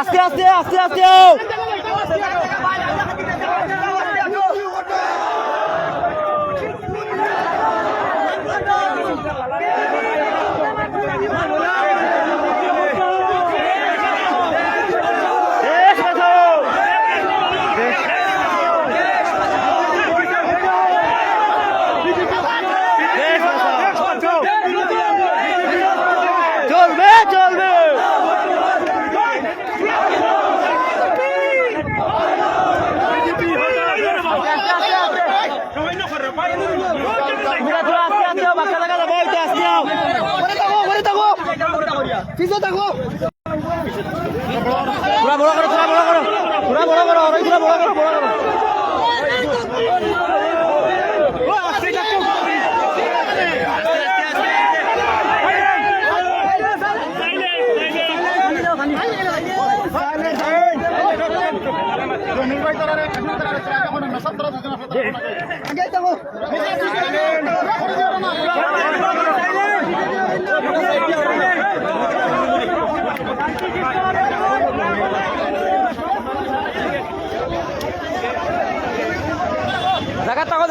আস্তে আস্তে আস্তে আস্তে চলবে চলবে পুরা বড় করো পুরা বড় করো পুরা বড় করো পুরা বড় করো বড় করো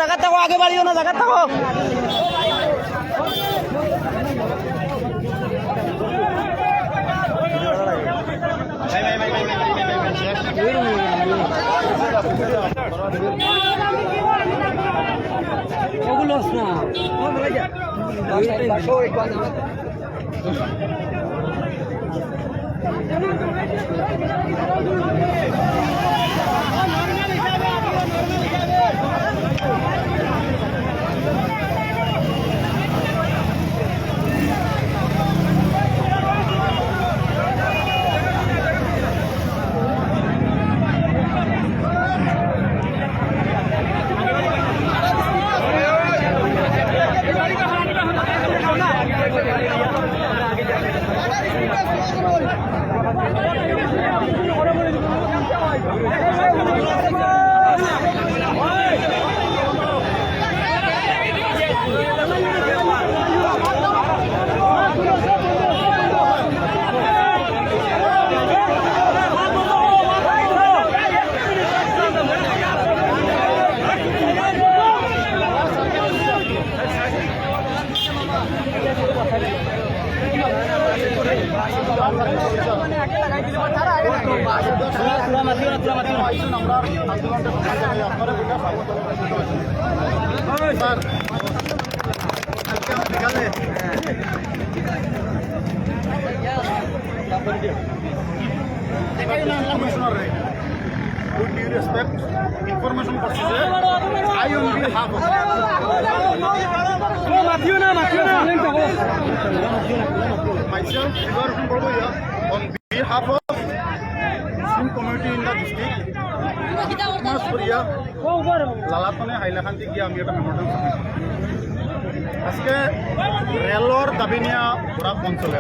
জায়গা থাকো আগে বাড়িও না জায়গা থাকো With due respect, information procedure, I on behalf of myself, on behalf of Muslim community in the district, লালাতনে Hailakandi গিয়ে আমি একটা মেমোরিয়াল আজকে রেলর দাবি নিয়ে ওরা অঞ্চলে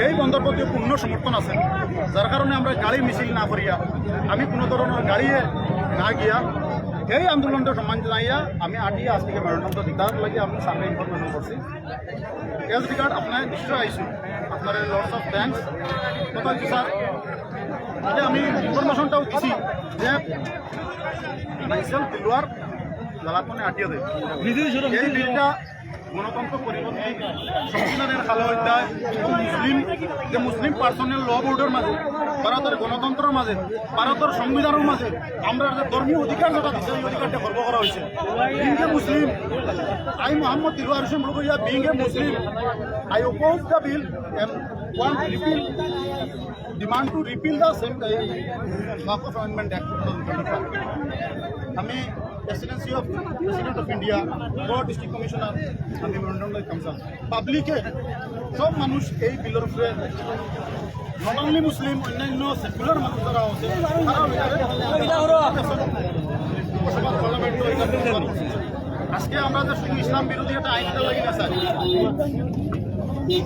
এই বন্ধের প্রতি পূর্ণ সমর্থন আছে, যার কারণে আমরা গাড়ি মিছিল না করিয়া আমি কোনো ধরনের গাড়িয়ে না গিয়া এই আন্দোলনটা সম্মান জানাইয়া আমি আটিয়া আজ থেকে মেরুদণ্ড দিতার লাগে আমি সামনে ইনফরমেশন করছি। এজ রিগার্ড আপনার নিশ্চয় আইসি আপনার লটস অফ থ্যাংকস কথা হচ্ছে স্যার, যে আমি ইনফরমেশনটাও দিছি যে মাইসেল দিলওয়ার লালাতনে আটিয়া দেয় এই বিলটা গণতন্ত্র পরিপন্থী সংবিধানের খালা অধ্যায় মুসলিম পার্সোনাল ল বোর্ডের মাঝে ভারতের গণতন্ত্রের মাঝে ভারতের সংবিধানের মাঝে আমরা যে ধর্মীয় অধিকার যেটা দিচ্ছে এই অধিকারটা খর্ব করা হয়েছে। Being a Muslim I Mohammad Dilwar Hossain Rugiya being a Muslim I oppose the bill and want repeal demand to repeal the same Waqf amendment act 2025। আমি presidency of president of India Goa district commissioner আমি মেরুদণ্ড কামসাল পাবলিকে সব মানুষ এই বিলের উপরে নট অনলি মুসলিম অন্যান্য সেকুলার মানুষ যারা আছে তারাও বসবাস পার্লামেন্ট আজকে আমরা যে শুধু ইসলাম বিরোধী একটা আইনটা লাগি না স্যার